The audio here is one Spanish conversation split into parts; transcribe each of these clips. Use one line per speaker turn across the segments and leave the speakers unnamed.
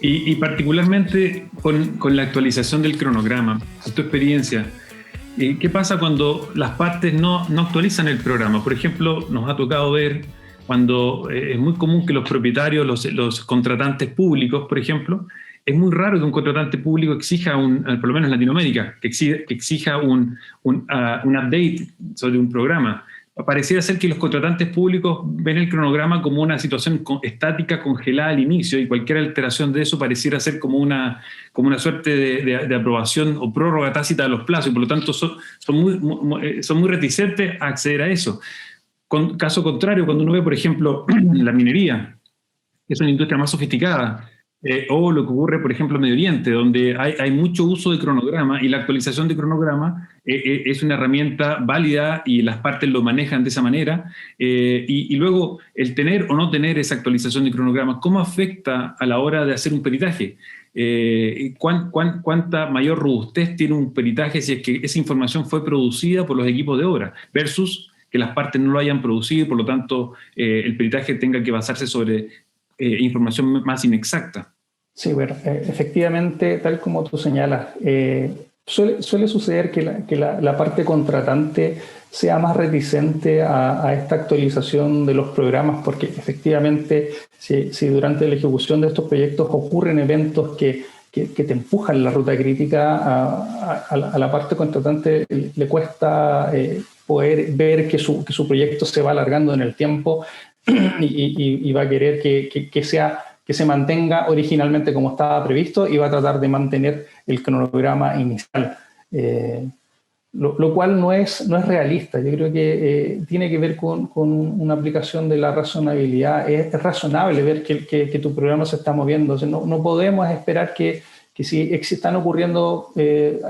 Y particularmente con la actualización del cronograma, en tu experiencia, ¿qué pasa cuando las partes no actualizan el programa? Por ejemplo, nos ha tocado ver cuando es muy común que los propietarios, los contratantes públicos, por ejemplo, es muy raro que un contratante público exija, por lo menos en Latinoamérica, que exija un update sobre un programa. Pareciera ser que los contratantes públicos ven el cronograma como una situación estática, congelada al inicio, y cualquier alteración de eso pareciera ser como una suerte de aprobación o prórroga tácita de los plazos, y por lo tanto son muy reticentes a acceder a eso. Caso contrario, cuando uno ve, por ejemplo, la minería, que es una industria más sofisticada, o lo que ocurre, por ejemplo, en Medio Oriente, donde hay mucho uso de cronograma, y la actualización de cronograma es una herramienta válida y las partes lo manejan de esa manera. Y luego, el tener o no tener esa actualización de cronograma, ¿cómo afecta a la hora de hacer un peritaje? ¿Cuánta mayor robustez tiene un peritaje si es que esa información fue producida por los equipos de obra versus que las partes no lo hayan producido, por lo tanto el peritaje tenga que basarse sobre información más inexacta?
Sí, bueno, efectivamente, tal como tú señalas, suele suceder que la parte contratante sea más reticente a esta actualización de los programas, porque efectivamente si durante la ejecución de estos proyectos ocurren eventos que te empujan la ruta crítica, a la parte contratante le cuesta poder ver que su proyecto se va alargando en el tiempo y va a querer que se mantenga originalmente como estaba previsto, y va a tratar de mantener el cronograma inicial, lo cual no es realista. Yo creo que tiene que ver con una aplicación de la razonabilidad. Es razonable ver que tu programa se está moviendo. O sea, no podemos esperar que si están ocurriendo,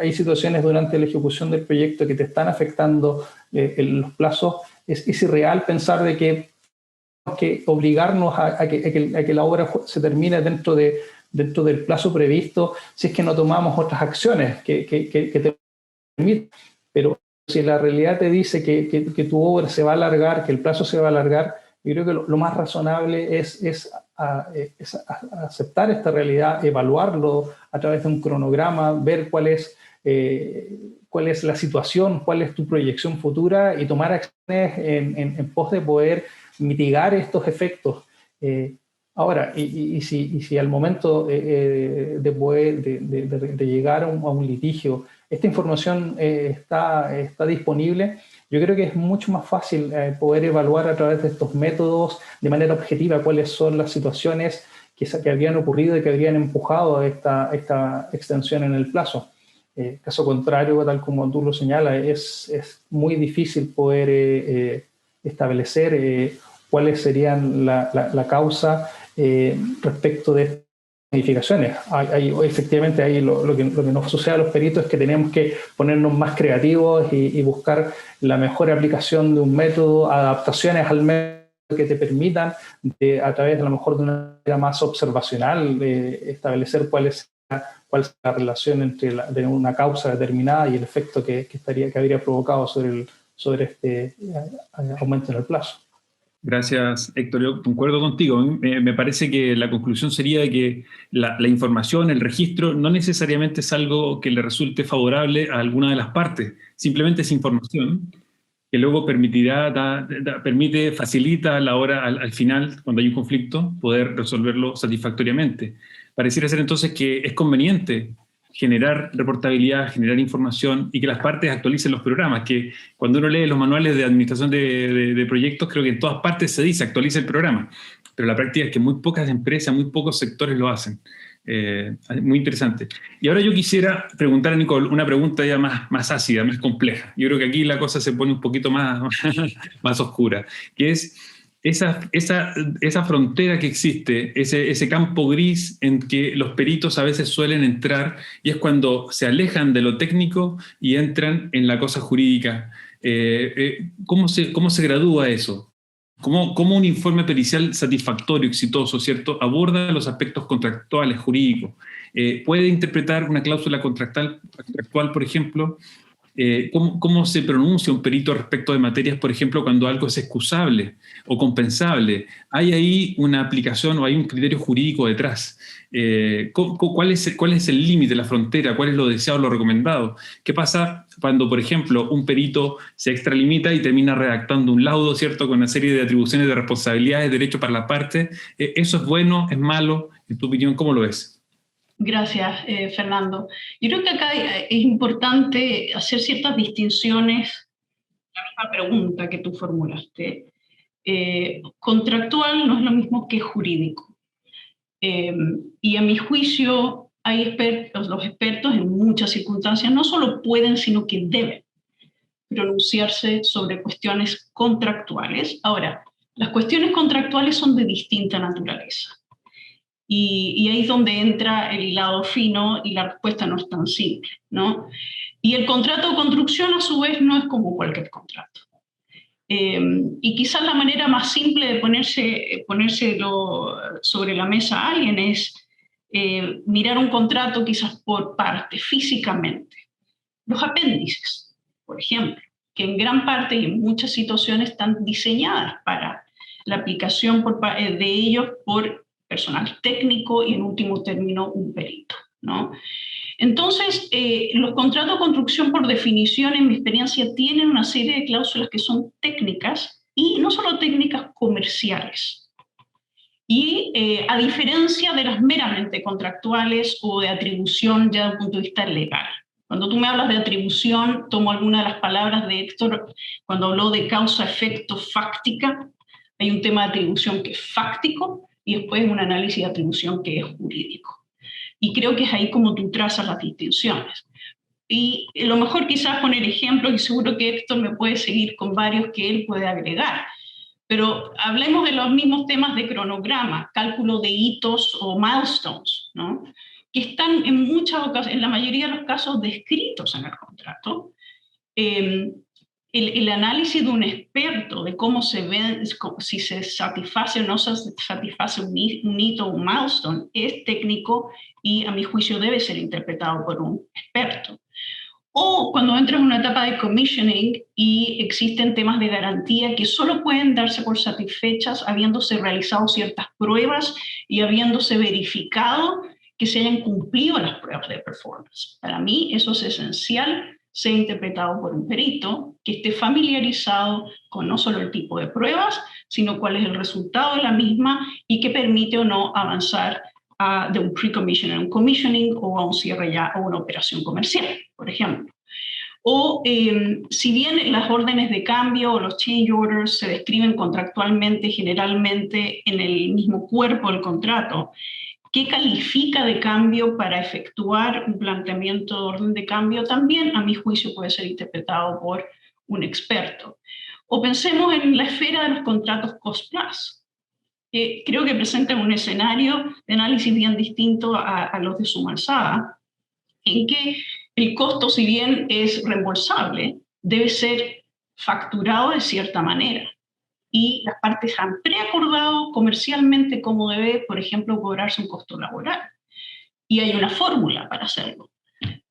hay situaciones durante la ejecución del proyecto que te están afectando los plazos, es irreal pensar de que obligarnos a que la obra se termine dentro del plazo previsto si es que no tomamos otras acciones que te permitan. Pero si la realidad te dice que tu obra se va a alargar, que el plazo se va a alargar, yo creo que lo más razonable es aceptar esta realidad, evaluarlo a través de un cronograma, ver cuál es la situación, cuál es tu proyección futura, y tomar acciones en pos de poder mitigar estos efectos. Ahora, si al momento de llegar a un litigio, esta información está disponible, yo creo que es mucho más fácil poder evaluar a través de estos métodos de manera objetiva cuáles son las situaciones que habían ocurrido y que habrían empujado a esta extensión en el plazo. Caso contrario, tal como tú lo señalas, es muy difícil poder establecer cuáles serían la causa respecto de estas modificaciones. Efectivamente, ahí lo que nos sucede a los peritos es que tenemos que ponernos más creativos y buscar la mejor aplicación de un método, adaptaciones al método que te permitan, a través a lo mejor de una manera más observacional, establecer cuál es la relación entre de una causa determinada y el efecto que habría provocado sobre este aumento en el plazo.
Gracias, Héctor. Yo concuerdo contigo. Me parece que la conclusión sería de que la información, el registro, no necesariamente es algo que le resulte favorable a alguna de las partes. Simplemente es información que luego facilita a la hora, al final, cuando hay un conflicto, poder resolverlo satisfactoriamente. Pareciera ser entonces que es conveniente generar reportabilidad, generar información y que las partes actualicen los programas, que cuando uno lee los manuales de administración de proyectos, creo que en todas partes se dice actualiza el programa, pero la práctica es que muy pocas empresas, muy pocos sectores lo hacen. Muy interesante. Y ahora yo quisiera preguntar a Nicole una pregunta ya más ácida, más compleja. Yo creo que aquí la cosa se pone un poquito más oscura, que es esa frontera que existe, ese campo gris en que los peritos a veces suelen entrar, y es cuando se alejan de lo técnico y entran en la cosa jurídica. ¿Cómo se gradúa eso? ¿Cómo un informe pericial satisfactorio, exitoso, ¿cierto?, aborda los aspectos contractuales, jurídicos? ¿Puede interpretar una cláusula contractual, por ejemplo, ¿Cómo se pronuncia un perito respecto de materias, por ejemplo, cuando algo es excusable o compensable? ¿Hay ahí una aplicación o hay un criterio jurídico detrás? ¿Cuál es el límite, la frontera? ¿Cuál es lo deseado, lo recomendado? ¿Qué pasa cuando, por ejemplo, un perito se extralimita y termina redactando un laudo, ¿cierto?, con una serie de atribuciones de responsabilidades, derechos para la parte? ¿Eso es bueno? ¿Es malo? En tu opinión, ¿cómo lo ves?
Gracias, Fernando. Yo creo que acá es importante hacer ciertas distinciones. La misma pregunta que tú formulaste. Contractual no es lo mismo que jurídico. Y a mi juicio, los expertos en muchas circunstancias no solo pueden, sino que deben pronunciarse sobre cuestiones contractuales. Ahora, las cuestiones contractuales son de distinta naturaleza. Y ahí es donde entra el lado fino y la respuesta no es tan simple, ¿no? Y el contrato de construcción, a su vez, no es como cualquier contrato. Y quizás la manera más simple de ponérselo sobre la mesa a alguien es mirar un contrato quizás por parte, físicamente. Los apéndices, por ejemplo, que en gran parte y en muchas situaciones están diseñadas para la aplicación de ellos por personal técnico y en último término un perito, ¿no? Entonces, los contratos de construcción por definición, en mi experiencia, tienen una serie de cláusulas que son técnicas y no solo técnicas comerciales. Y a diferencia de las meramente contractuales o de atribución ya desde un punto de vista legal. Cuando tú me hablas de atribución, tomo alguna de las palabras de Héctor cuando habló de causa-efecto fáctica. Hay un tema de atribución que es fáctico y después un análisis de atribución que es jurídico. Y creo que es ahí como tú trazas las distinciones. Y lo mejor quizás poner ejemplos, y seguro que Héctor me puede seguir con varios que él puede agregar. Pero hablemos de los mismos temas de cronograma, cálculo de hitos o milestones, ¿no? Que están en la mayoría de los casos descritos en el contrato. El análisis de un experto de cómo se ve, si se satisface o no se satisface un hito o un milestone, es técnico y a mi juicio debe ser interpretado por un experto. O cuando entras en una etapa de commissioning y existen temas de garantía que solo pueden darse por satisfechas habiéndose realizado ciertas pruebas y habiéndose verificado que se hayan cumplido las pruebas de performance. Para mí eso es esencial, sea interpretado por un perito que esté familiarizado con no solo el tipo de pruebas, sino cuál es el resultado de la misma y que permite o no avanzar de un pre-commissioning a un commissioning o a un cierre ya o una operación comercial, por ejemplo. O si bien las órdenes de cambio o los change orders se describen contractualmente, generalmente en el mismo cuerpo del contrato, ¿qué califica de cambio para efectuar un planteamiento de orden de cambio? También, a mi juicio, puede ser interpretado por un experto. O pensemos en la esfera de los contratos cost-plus. Creo que presentan un escenario de análisis bien distinto a los de suma alzada, en que el costo, si bien es reembolsable, debe ser facturado de cierta manera. Y las partes han preacordado comercialmente cómo debe, por ejemplo, cobrarse un costo laboral. Y hay una fórmula para hacerlo,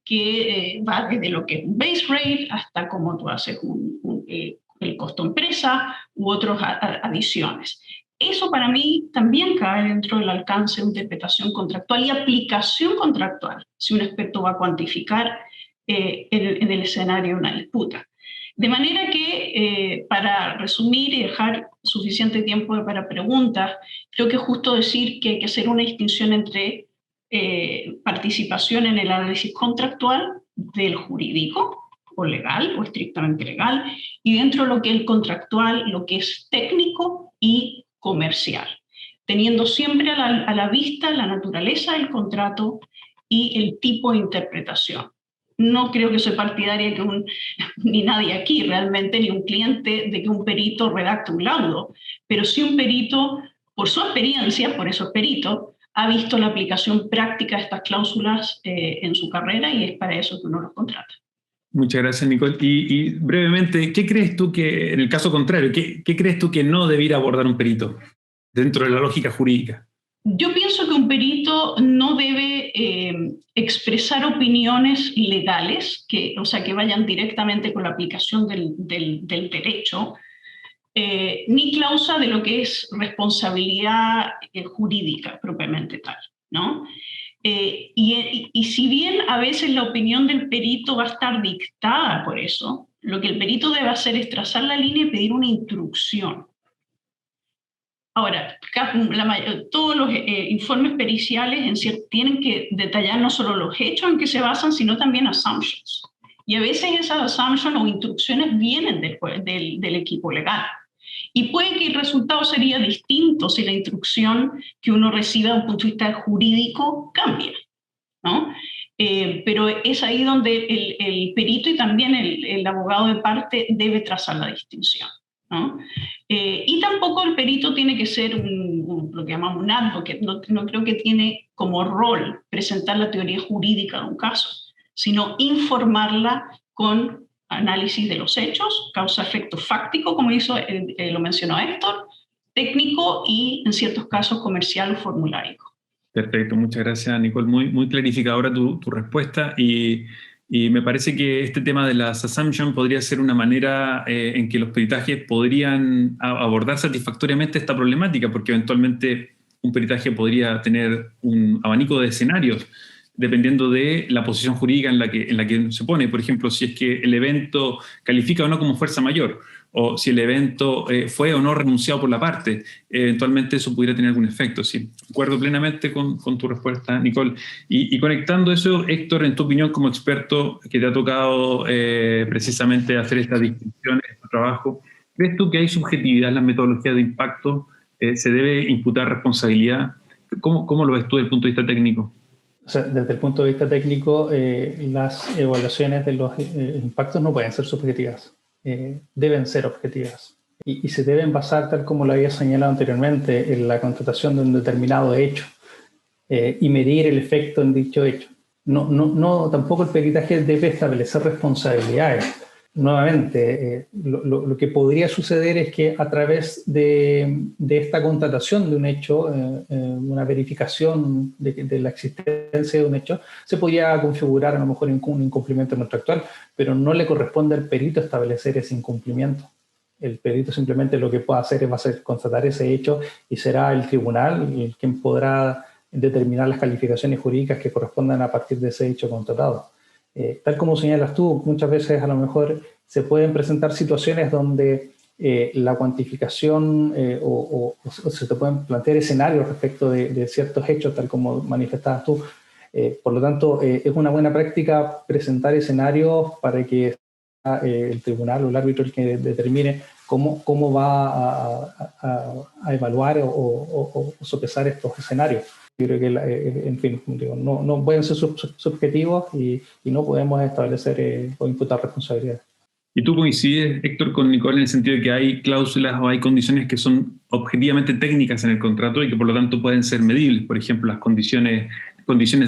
que va desde lo que es un base rate hasta cómo tú haces el costo empresa u otras adiciones. Eso para mí también cae dentro del alcance de interpretación contractual y aplicación contractual, si un experto va a cuantificar en el escenario de una disputa. De manera que, para resumir y dejar suficiente tiempo para preguntas, creo que es justo decir que hay que hacer una distinción entre participación en el análisis contractual del jurídico o legal o estrictamente legal y dentro de lo que es el contractual, lo que es técnico y comercial, teniendo siempre a la vista la naturaleza del contrato y el tipo de interpretación. No creo que soy partidaria que ni nadie aquí realmente, ni un cliente, de que un perito redacte un laudo, pero sí un perito, por su experiencia, por eso es perito, ha visto la aplicación práctica de estas cláusulas en su carrera y es para eso que uno los contrata.
Muchas gracias, Nicole. Y brevemente, ¿qué crees tú que, en el caso contrario, qué crees tú que no debiera abordar un perito dentro de la lógica jurídica?
Yo pienso que un perito no debe expresar opiniones legales, o sea, que vayan directamente con la aplicación del derecho, ni cláusula de lo que es responsabilidad jurídica propiamente tal, ¿no? Y si bien a veces la opinión del perito va a estar dictada por eso, lo que el perito debe hacer es trazar la línea y pedir una instrucción. Ahora, todos los informes periciales tienen que detallar no solo los hechos en que se basan, sino también assumptions. Y a veces esas assumptions o instrucciones vienen del equipo legal. Y puede que el resultado sería distinto si la instrucción que uno recibe desde un punto de vista jurídico cambia, ¿no? Pero es ahí donde el perito y también el abogado de parte debe trazar la distinción, ¿no? Y tampoco el perito tiene que ser lo que llamamos un advocate, no creo que tiene como rol presentar la teoría jurídica de un caso, sino informarla con análisis de los hechos, causa-efecto fáctico, como lo mencionó Héctor, técnico y en ciertos casos comercial o formulario.
Perfecto, muchas gracias, Nicole. Muy clarificadora tu respuesta y me parece que este tema de las assumptions podría ser una manera en que los peritajes podrían abordar satisfactoriamente esta problemática, porque eventualmente un peritaje podría tener un abanico de escenarios dependiendo de la posición jurídica en la que se pone. Por ejemplo, si es que el evento califica o no como fuerza mayor, o si el evento fue o no renunciado por la parte, eventualmente eso pudiera tener algún efecto. Sí, acuerdo plenamente con tu respuesta, Nicole. Y conectando eso, Héctor, en tu opinión como experto que te ha tocado precisamente hacer estas distinciones en tu trabajo, ¿crees tú que hay subjetividad en las metodologías de impacto? ¿Se debe imputar responsabilidad? ¿Cómo lo ves tú desde el punto de vista técnico?
O sea, desde el punto de vista técnico, las evaluaciones de los impactos no pueden ser subjetivas, deben ser objetivas y se deben basar, tal como lo había señalado anteriormente, en la constatación de un determinado hecho y medir el efecto en dicho hecho. Tampoco el peritaje debe establecer responsabilidades. Nuevamente, lo que podría suceder es que a través de esta constatación de un hecho, una verificación de la existencia de un hecho, se podría configurar a lo mejor un incumplimiento contractual, pero no le corresponde al perito establecer ese incumplimiento. El perito simplemente lo que puede hacer es constatar ese hecho y será el tribunal quien podrá determinar las calificaciones jurídicas que correspondan a partir de ese hecho constatado. Tal como señalas tú, muchas veces a lo mejor se pueden presentar situaciones donde la cuantificación o se te pueden plantear escenarios respecto de ciertos hechos, tal como manifestabas tú. Por lo tanto, es una buena práctica presentar escenarios para que el tribunal o el árbitro el que determine cómo va a evaluar o sopesar estos escenarios. Yo creo que, en fin, no pueden ser subjetivos y no podemos establecer o imputar responsabilidades.
¿Y tú coincides, Héctor, con Nicole en el sentido de que hay cláusulas o hay condiciones que son objetivamente técnicas en el contrato y que por lo tanto pueden ser medibles? Por ejemplo, las condiciones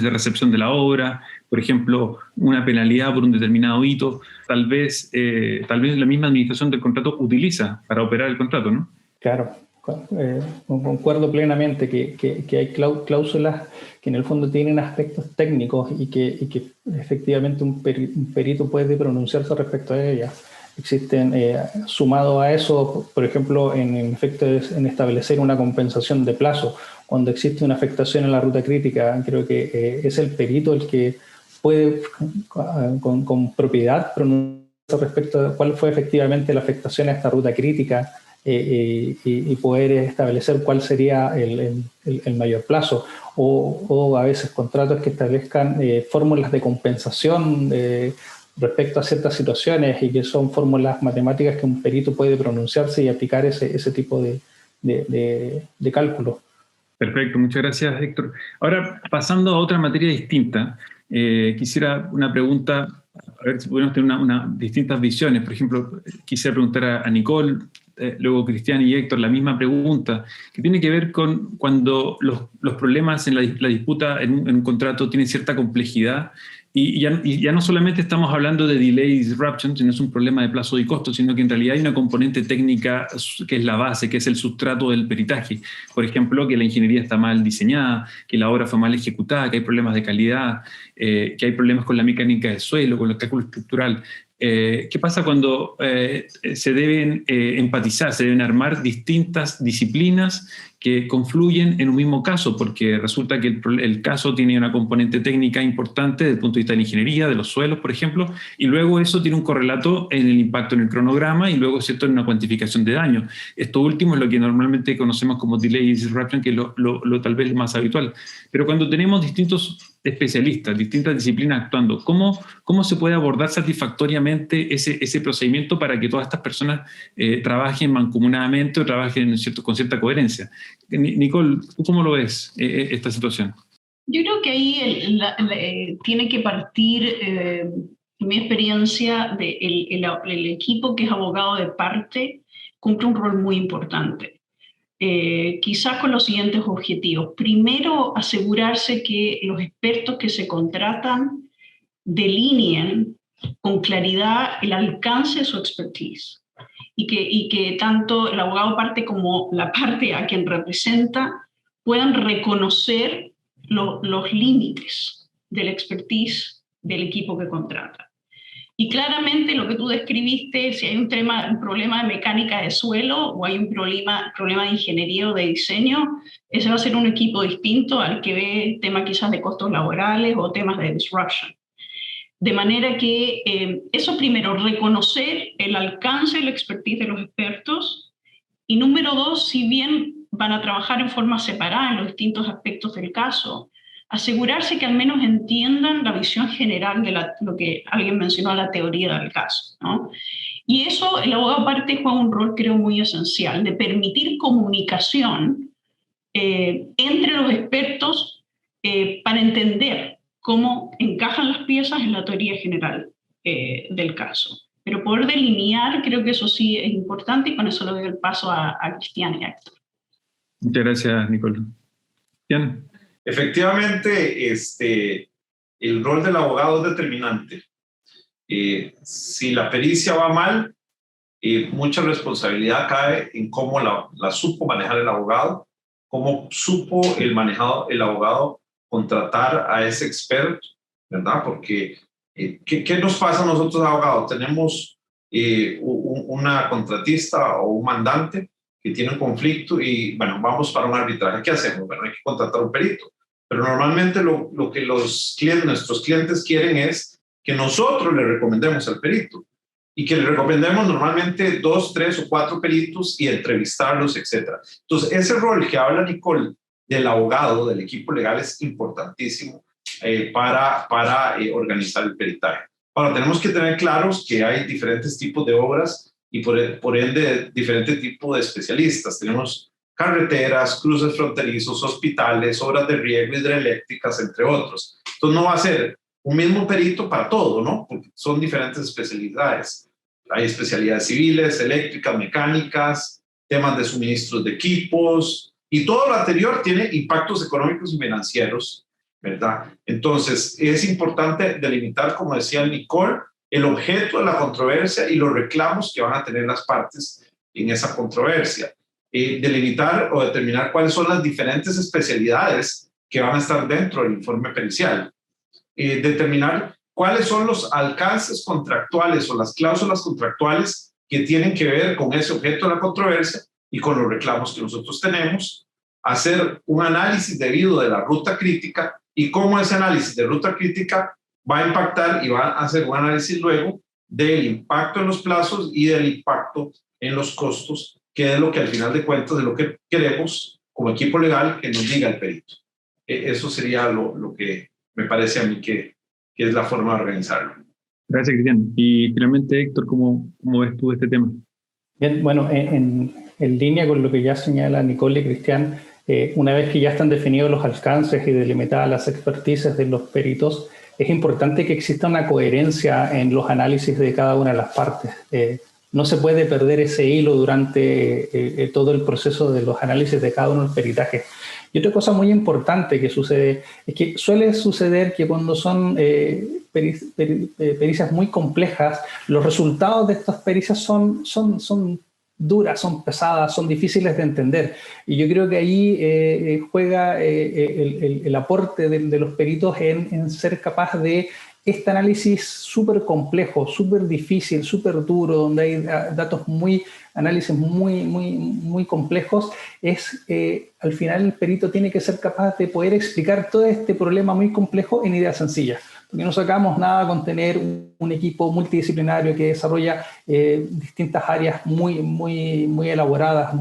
de recepción de la obra, por ejemplo, una penalidad por un determinado hito, tal vez la misma administración del contrato utiliza para operar el contrato, ¿no?
Claro. Concuerdo plenamente que hay cláusulas que en el fondo tienen aspectos técnicos y que efectivamente un perito puede pronunciarse respecto a ellas. Existen, sumado a eso, por ejemplo, en establecer una compensación de plazo. Cuando existe una afectación en la ruta crítica, creo que es el perito el que puede con propiedad pronunciarse respecto a cuál fue efectivamente la afectación a esta ruta crítica, y poder establecer cuál sería el mayor plazo, o a veces contratos que establezcan fórmulas de compensación respecto a ciertas situaciones y que son fórmulas matemáticas que un perito puede pronunciarse y aplicar ese tipo de cálculo.
Perfecto, muchas gracias, Héctor. Ahora, pasando a otra materia distinta, quisiera una pregunta, a ver si podemos tener distintas visiones. Por ejemplo, quisiera preguntar a Nicole, luego Cristian y Héctor, la misma pregunta, que tiene que ver con cuando los problemas en la disputa en un contrato tienen cierta complejidad Y ya no solamente estamos hablando de delay y disruption, sino es un problema de plazo y costo, sino que en realidad hay una componente técnica que es la base, que es el sustrato del peritaje. Por ejemplo, que la ingeniería está mal diseñada, que la obra fue mal ejecutada, que hay problemas de calidad, que hay problemas con la mecánica del suelo, con el cálculo estructural. ¿Qué pasa cuando se deben empatizar, se deben armar distintas disciplinas que confluyen en un mismo caso? Porque resulta que el caso tiene una componente técnica importante desde el punto de vista de la ingeniería, de los suelos, por ejemplo, y luego eso tiene un correlato en el impacto en el cronograma y luego, ¿cierto?, en una cuantificación de daño. Esto último es lo que normalmente conocemos como delay y disruption, que es lo tal vez más habitual. Pero cuando tenemos distintos especialistas, distintas disciplinas actuando, ¿cómo se puede abordar satisfactoriamente ese procedimiento para que todas estas personas trabajen mancomunadamente o trabajen con cierta coherencia? Nicole, ¿tú cómo lo ves esta situación?
Yo creo que ahí tiene que partir, en mi experiencia, el equipo que es abogado de parte cumple un rol muy importante. Quizás con los siguientes objetivos. Primero, asegurarse que los expertos que se contratan delineen con claridad el alcance de su expertise y que tanto el abogado parte como la parte a quien representa puedan reconocer los límites del expertise del equipo que contrata. Y claramente lo que tú describiste, si hay un problema de mecánica de suelo o hay un problema de ingeniería o de diseño, ese va a ser un equipo distinto al que ve temas quizás de costos laborales o temas de disruption. De manera que eso primero, reconocer el alcance del expertise de los expertos. Y número dos, si bien van a trabajar en forma separada en los distintos aspectos del caso, asegurarse que al menos entiendan la visión general de lo que alguien mencionó, la teoría del caso, ¿no? Y eso, el abogado aparte juega un rol, creo, muy esencial, de permitir comunicación entre los expertos para entender cómo encajan las piezas en la teoría general del caso. Pero poder delinear, creo que eso sí es importante, y con eso le doy el paso a Cristian y a Héctor.
Muchas gracias, Nicole. Cristian.
Efectivamente, el rol del abogado es determinante. Si la pericia va mal, mucha responsabilidad cae en cómo la supo manejar el abogado, cómo supo el abogado contratar a ese experto, ¿verdad? Porque, ¿qué nos pasa a nosotros abogados? Tenemos una contratista o un mandante que tiene un conflicto y, bueno, vamos para un arbitraje. ¿Qué hacemos? Bueno, hay que contratar un perito. Pero normalmente lo que nuestros clientes quieren es que nosotros le recomendemos al perito y que le recomendemos normalmente 2, 3 o 4 peritos y entrevistarlos, etc. Entonces, ese rol que habla Nicole del abogado, del equipo legal, es importantísimo para organizar el peritaje. Ahora, tenemos que tener claros que hay diferentes tipos de obras y por ende diferentes tipos de especialistas. Tenemos carreteras, cruces fronterizos, hospitales, obras de riego, hidroeléctricas, entre otros. Entonces no va a ser un mismo perito para todo, ¿no? Porque son diferentes especialidades. Hay especialidades civiles, eléctricas, mecánicas, temas de suministros de equipos, y todo lo anterior tiene impactos económicos y financieros, ¿verdad? Entonces es importante delimitar, como decía Nicole, el objeto de la controversia y los reclamos que van a tener las partes en esa controversia. Delimitar o determinar cuáles son las diferentes especialidades que van a estar dentro del informe pericial. Determinar cuáles son los alcances contractuales o las cláusulas contractuales que tienen que ver con ese objeto de la controversia y con los reclamos que nosotros tenemos. Hacer un análisis debido de la ruta crítica y cómo ese análisis de ruta crítica va a impactar y va a hacer un análisis luego del impacto en los plazos y del impacto en los costos, que es lo que al final de cuentas es lo que queremos como equipo legal que nos diga el perito. Eso sería lo que me parece a mí que es la forma de organizarlo.
Gracias, Cristian. Y finalmente, Héctor, ¿cómo ves tú este tema?
Bien, bueno, en línea con lo que ya señala Nicole y Cristian, una vez que ya están definidos los alcances y delimitadas las expertices de los peritos, es importante que exista una coherencia en los análisis de cada una de las partes. No se puede perder ese hilo durante todo el proceso de los análisis de cada uno de los peritajes. Y otra cosa muy importante que sucede es que suele suceder que cuando son pericias muy complejas, los resultados de estas pericias son duras, son pesadas, son difíciles de entender. Y yo creo que ahí juega el aporte de los peritos en ser capaz de este análisis súper complejo, súper difícil, súper duro, donde hay análisis muy complejos, al final el perito tiene que ser capaz de poder explicar todo este problema muy complejo en ideas sencillas. Porque no sacamos nada con tener un equipo multidisciplinario que desarrolla distintas áreas muy elaboradas,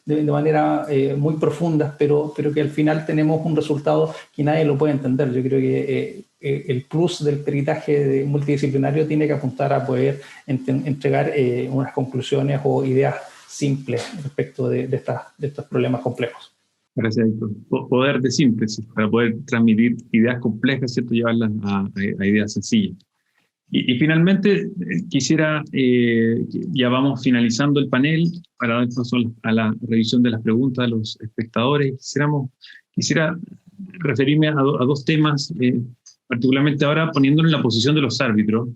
de manera muy profundas, pero que al final tenemos un resultado que nadie lo puede entender. Yo creo que el plus del peritaje multidisciplinario tiene que apuntar a poder entregar unas conclusiones o ideas simples respecto de estos problemas complejos.
Gracias, Héctor. Poder de síntesis, para poder transmitir ideas complejas, ¿cierto? Llevarlas a ideas sencillas. Y finalmente, quisiera, ya vamos finalizando el panel, para dar paso a la revisión de las preguntas de los espectadores. Quisiera referirme a dos temas, particularmente ahora poniéndolo en la posición de los árbitros,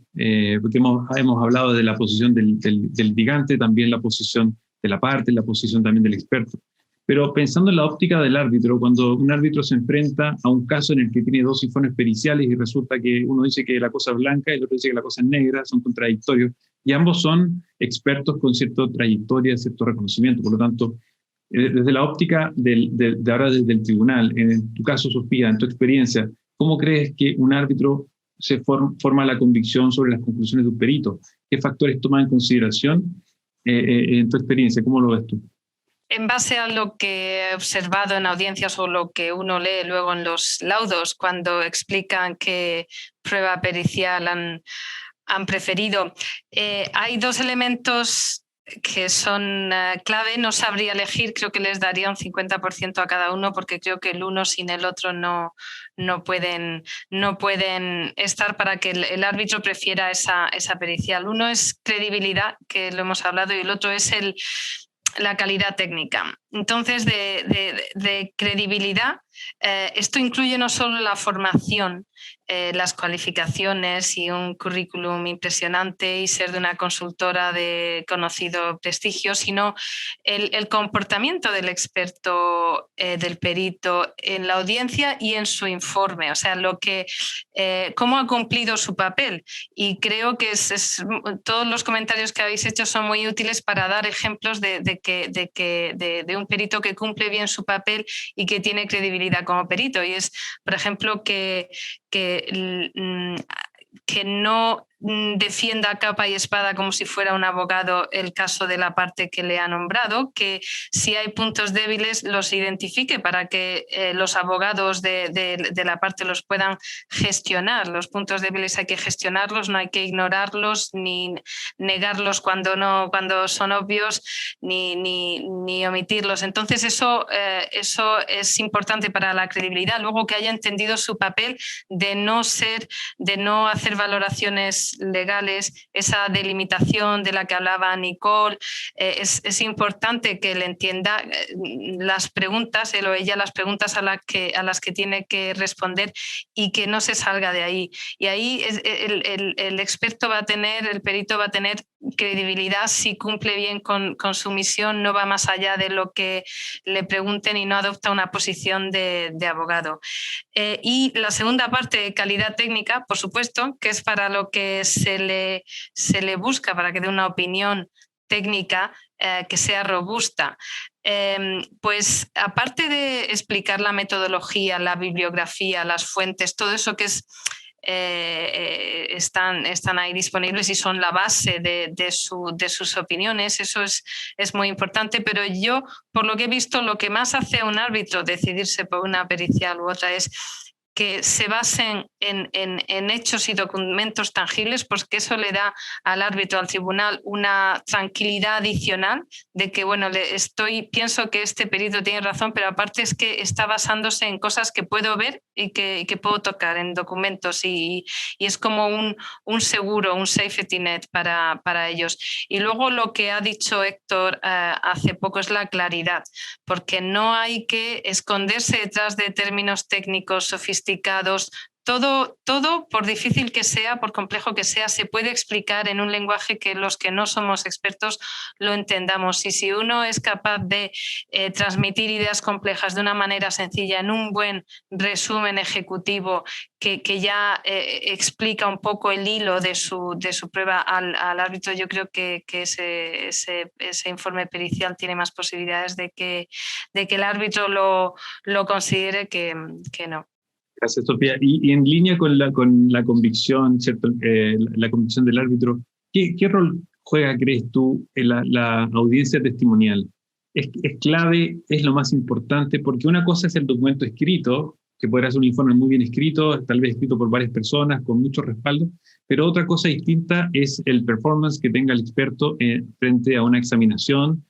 porque hemos hablado de la posición del litigante, también la posición de la parte, la posición también del experto. Pero pensando en la óptica del árbitro, cuando un árbitro se enfrenta a un caso en el que tiene dos informes periciales y resulta que uno dice que la cosa es blanca y el otro dice que la cosa es negra, son contradictorios, y ambos son expertos con cierta trayectoria, cierto reconocimiento. Por lo tanto, desde la óptica de ahora desde el tribunal, en tu caso, Sofía, en tu experiencia, ¿cómo crees que un árbitro se forma la convicción sobre las conclusiones de un perito? ¿Qué factores toma en consideración en tu experiencia? ¿Cómo lo ves tú?
En base a lo que he observado en audiencias o lo que uno lee luego en los laudos cuando explican qué prueba pericial han preferido, hay dos elementos que son clave. No sabría elegir, creo que les daría un 50% a cada uno, porque creo que el uno sin el otro no pueden estar para que el árbitro prefiera esa pericial. Uno es credibilidad, que lo hemos hablado, y el otro es la calidad técnica. Entonces, de credibilidad, esto incluye no solo la formación, las cualificaciones y un currículum impresionante y ser de una consultora de conocido prestigio, sino el comportamiento del experto, del perito en la audiencia y en su informe, o sea, cómo ha cumplido su papel. Y creo que todos los comentarios que habéis hecho son muy útiles para dar ejemplos de un perito que cumple bien su papel y que tiene credibilidad como perito. Y es, por ejemplo, que no defienda a capa y espada como si fuera un abogado el caso de la parte que le ha nombrado, que si hay puntos débiles los identifique para que los abogados de la parte los puedan gestionar. Los puntos débiles hay que gestionarlos, no hay que ignorarlos ni negarlos cuando son obvios, ni omitirlos. Entonces eso es importante para la credibilidad. Luego, que haya entendido su papel de no hacer valoraciones legales, esa delimitación de la que hablaba Nicole, es importante que él entienda las preguntas, él o ella, las preguntas a las que tiene que responder, y que no se salga de ahí. Y ahí el experto el perito va a tener credibilidad si cumple bien con su misión, no va más allá de lo que le pregunten y no adopta una posición de abogado. Y la segunda parte, calidad técnica, por supuesto, que es para lo que se le busca, para que dé una opinión técnica que sea robusta. Pues aparte de explicar la metodología, la bibliografía, las fuentes, todo eso que están ahí disponibles y son la base de sus opiniones, eso es muy importante. Pero yo, por lo que he visto, lo que más hace a un árbitro decidirse por una pericial u otra es que se basen en hechos y documentos tangibles, porque eso le da al árbitro, al tribunal, una tranquilidad adicional de que, bueno, pienso que este perito tiene razón, pero aparte es que está basándose en cosas que puedo ver y que puedo tocar en documentos, y es como un seguro, un safety net para ellos. Y luego lo que ha dicho Héctor hace poco es la claridad, porque no hay que esconderse detrás de términos técnicos sofisticados. todo, por difícil que sea, por complejo que sea, se puede explicar en un lenguaje que los que no somos expertos lo entendamos. Y si uno es capaz de transmitir ideas complejas de una manera sencilla, en un buen resumen ejecutivo que ya explica un poco el hilo de su prueba al árbitro, yo creo que ese informe pericial tiene más posibilidades de que el árbitro lo considere que no.
Gracias, Sofía. Y en línea con la convicción, ¿cierto? La convicción del árbitro, ¿qué rol juega, crees tú, en la audiencia testimonial? ¿Es clave, es lo más importante? Porque una cosa es el documento escrito, que podrá ser un informe muy bien escrito, tal vez escrito por varias personas, con mucho respaldo, pero otra cosa distinta es el performance que tenga el experto frente a una examinación,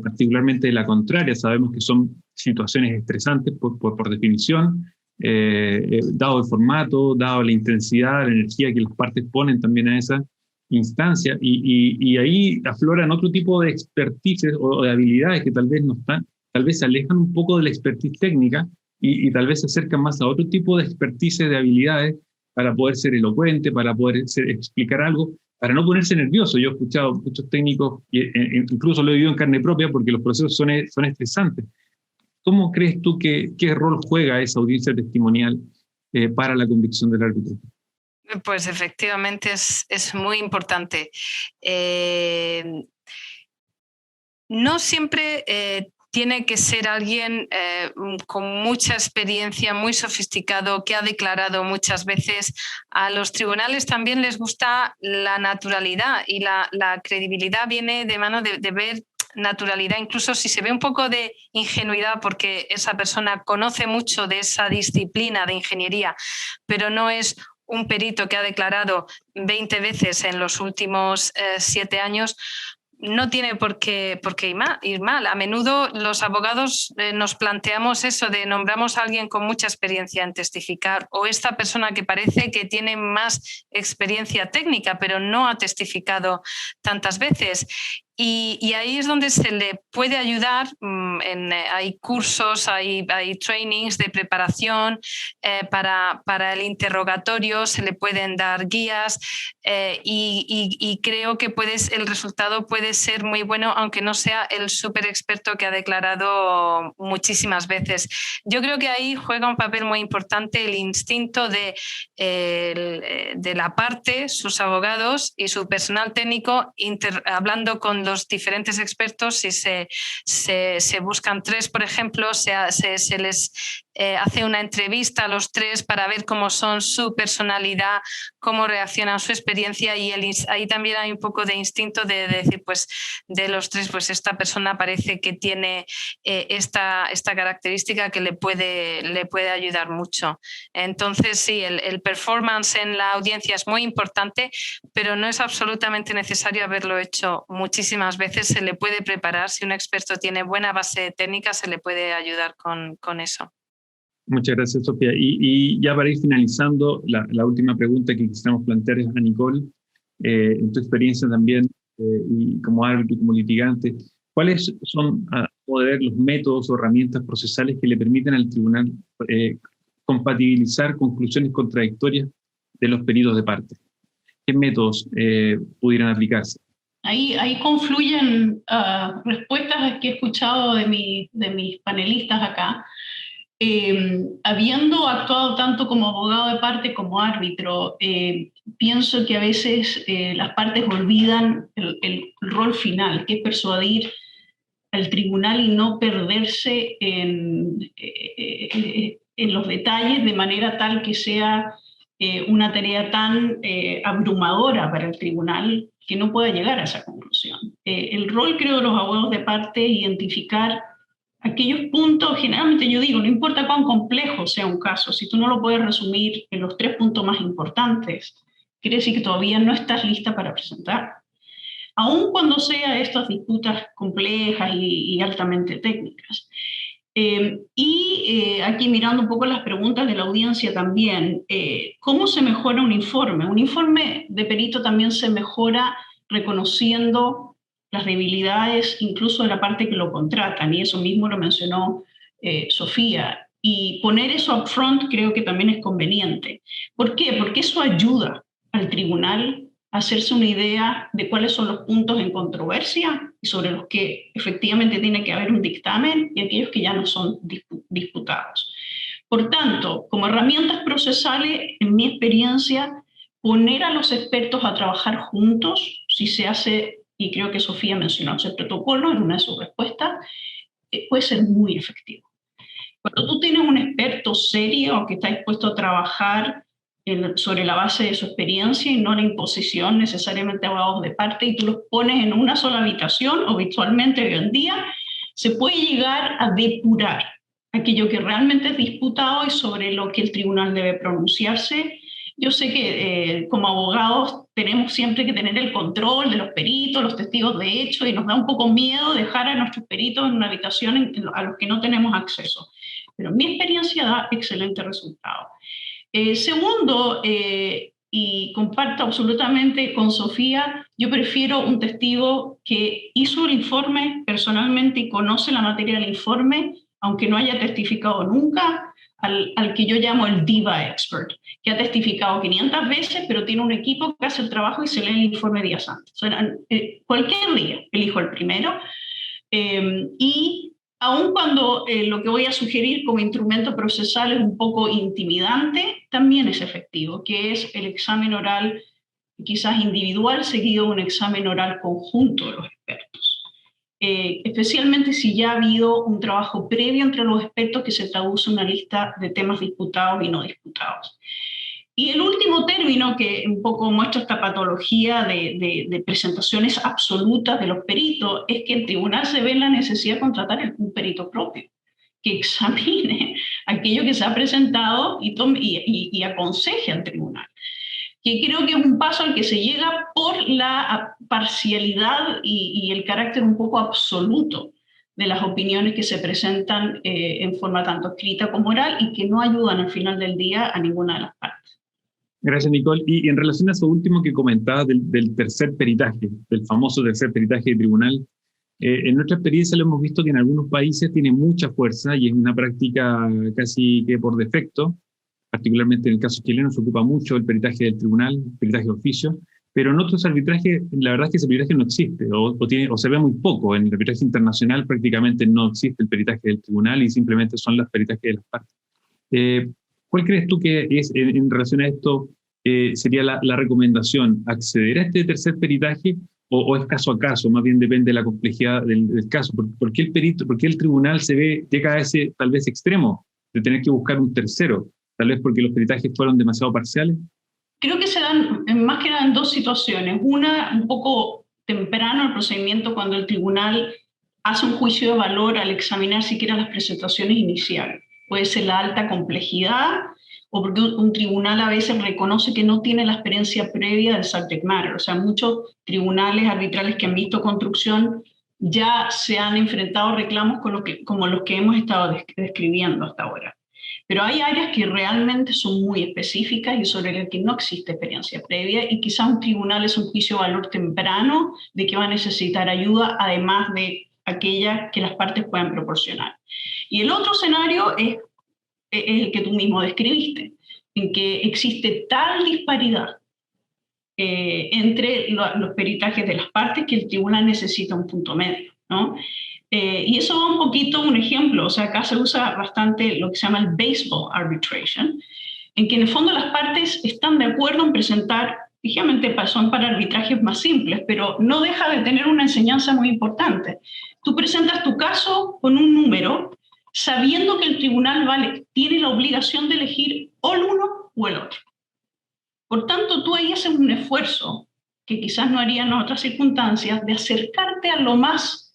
particularmente de la contraria. Sabemos que son situaciones estresantes por definición, dado el formato, dado la intensidad, la energía que las partes ponen también a esa instancia, y ahí afloran otro tipo de expertise o de habilidades que tal vez se alejan un poco de la expertise técnica y tal vez se acercan más a otro tipo de expertise de habilidades para poder ser elocuente, para poder explicar algo, para no ponerse nervioso. Yo he escuchado muchos técnicos, incluso lo he vivido en carne propia, porque los procesos son estresantes. ¿Cómo crees tú qué rol juega esa audiencia testimonial para la convicción del árbitro?
Pues efectivamente es muy importante. No siempre tiene que ser alguien con mucha experiencia, muy sofisticado, que ha declarado muchas veces. A los tribunales también les gusta la naturalidad, y la credibilidad viene de mano de ver naturalidad, incluso si se ve un poco de ingenuidad porque esa persona conoce mucho de esa disciplina de ingeniería, pero no es un perito que ha declarado 20 veces en los últimos 7 años, no tiene por qué ir mal. A menudo los abogados nos planteamos eso de nombramos a alguien con mucha experiencia en testificar, o esta persona que parece que tiene más experiencia técnica pero no ha testificado tantas veces. Y ahí es donde se le puede ayudar. Hay cursos, hay trainings de preparación para el interrogatorio, se le pueden dar guías y creo que el resultado puede ser muy bueno, aunque no sea el súper experto que ha declarado muchísimas veces. Yo creo que ahí juega un papel muy importante el instinto de la parte, sus abogados y su personal técnico, hablando con los diferentes expertos. Si se buscan 3, por ejemplo, se les hace una entrevista a los 3 para ver cómo son su personalidad, cómo reaccionan, su experiencia, y ahí también hay un poco de instinto de decir, pues de los 3, pues esta persona parece que tiene esta característica que le puede ayudar mucho. Entonces sí, el performance en la audiencia es muy importante, pero no es absolutamente necesario haberlo hecho muchísimas veces. Se le puede preparar. Si un experto tiene buena base técnica, se le puede ayudar con eso.
Muchas gracias, Sofía. Y ya para ir finalizando, la última pregunta que quisiéramos plantear es a Nicole. En tu experiencia también, y como árbitro y como litigante, ¿cuáles son, a modo de ver, los métodos o herramientas procesales que le permiten al tribunal compatibilizar conclusiones contradictorias de los peritos de parte? ¿Qué métodos pudieran aplicarse?
Ahí confluyen respuestas que he escuchado de mis panelistas acá. Habiendo actuado tanto como abogado de parte como árbitro, pienso que a veces las partes olvidan el rol final, que es persuadir al tribunal y no perderse en los detalles de manera tal que sea una tarea tan abrumadora para el tribunal que no pueda llegar a esa conclusión. El rol, creo, de los abogados de parte es identificar aquellos puntos. Generalmente yo digo, no importa cuán complejo sea un caso, si tú no lo puedes resumir en los 3 puntos más importantes, quiere decir que todavía no estás lista para presentar. Aun cuando sea estas disputas complejas y altamente técnicas. Aquí mirando un poco las preguntas de la audiencia también, ¿cómo se mejora un informe? Un informe de perito también se mejora reconociendo las debilidades incluso de la parte que lo contratan, y eso mismo lo mencionó Sofía. Y poner eso up front creo que también es conveniente. ¿Por qué? Porque eso ayuda al tribunal a hacerse una idea de cuáles son los puntos en controversia y sobre los que efectivamente tiene que haber un dictamen y aquellos que ya no son disputados. Por tanto, como herramientas procesales, en mi experiencia, poner a los expertos a trabajar juntos, si se hace, y creo que Sofía mencionó ese protocolo en una de sus respuestas, puede ser muy efectivo. Cuando tú tienes un experto serio que está dispuesto a trabajar sobre la base de su experiencia y no la imposición necesariamente de abogados de parte, y tú los pones en una sola habitación o virtualmente hoy en día, se puede llegar a depurar aquello que realmente es disputado y sobre lo que el tribunal debe pronunciarse. Yo sé que como abogados tenemos siempre que tener el control de los peritos, los testigos de hecho, y nos da un poco miedo dejar a nuestros peritos en una habitación a los que no tenemos acceso. Pero mi experiencia da excelente resultado. Segundo, y comparto absolutamente con Sofía, yo prefiero un testigo que hizo el informe personalmente y conoce la materia del informe, aunque no haya testificado nunca, al que yo llamo el diva expert, que ha testificado 500 veces, pero tiene un equipo que hace el trabajo y se lee el informe días antes. O sea, cualquier día elijo el primero. Y aun cuando lo que voy a sugerir como instrumento procesal es un poco intimidante, también es efectivo, que es el examen oral, quizás individual, seguido de un examen oral conjunto de los expertos. Especialmente si ya ha habido un trabajo previo entre los expertos que se traduce en una lista de temas disputados y no disputados. Y el último término que un poco muestra esta patología de presentaciones absolutas de los peritos es que el tribunal se ve en la necesidad de contratar un perito propio que examine aquello que se ha presentado y aconseje al tribunal. Que creo que es un paso al que se llega por la parcialidad y el carácter un poco absoluto de las opiniones que se presentan en forma tanto escrita como oral y que no ayudan al final del día a ninguna de las partes.
Gracias, Nicole. Y en relación a eso último que comentabas del tercer peritaje, del famoso tercer peritaje de tribunal, en nuestra experiencia lo hemos visto que en algunos países tiene mucha fuerza y es una práctica casi que por defecto. Particularmente en el caso chileno se ocupa mucho el peritaje del tribunal, el peritaje de oficio, pero en otros arbitrajes la verdad es que ese peritaje no existe o se ve muy poco. En el arbitraje internacional prácticamente no existe el peritaje del tribunal y simplemente son los peritajes de las partes. ¿Cuál crees tú que es, en relación a esto, sería la recomendación? ¿Acceder a este tercer peritaje o es caso a caso? Más bien depende de la complejidad del caso. ¿Por qué el tribunal llega a ese tal vez extremo de tener que buscar un tercero? Tal vez porque los peritajes fueron demasiado parciales.
Creo que se dan más que nada en dos situaciones. Una, un poco temprano el procedimiento, cuando el tribunal hace un juicio de valor al examinar siquiera las presentaciones iniciales. Puede ser la alta complejidad o porque un tribunal a veces reconoce que no tiene la experiencia previa del subject matter. O sea, muchos tribunales arbitrales que han visto construcción ya se han enfrentado a reclamos como los que hemos estado describiendo hasta ahora. Pero hay áreas que realmente son muy específicas y sobre las que no existe experiencia previa y quizá un tribunal es un juicio de valor temprano de que va a necesitar ayuda, además de aquella que las partes puedan proporcionar. Y el otro escenario es el que tú mismo describiste, en que existe tal disparidad entre los peritajes de las partes que el tribunal necesita un punto medio, ¿no? Y eso va un poquito un ejemplo, o sea, acá se usa bastante lo que se llama el baseball arbitration, en que en el fondo las partes están de acuerdo en presentar, fíjate, son para arbitrajes más simples, pero no deja de tener una enseñanza muy importante. Tú presentas tu caso con un número, sabiendo que el tribunal tiene la obligación de elegir o el uno o el otro. Por tanto, tú ahí haces un esfuerzo, que quizás no harían en otras circunstancias, de acercarte a lo más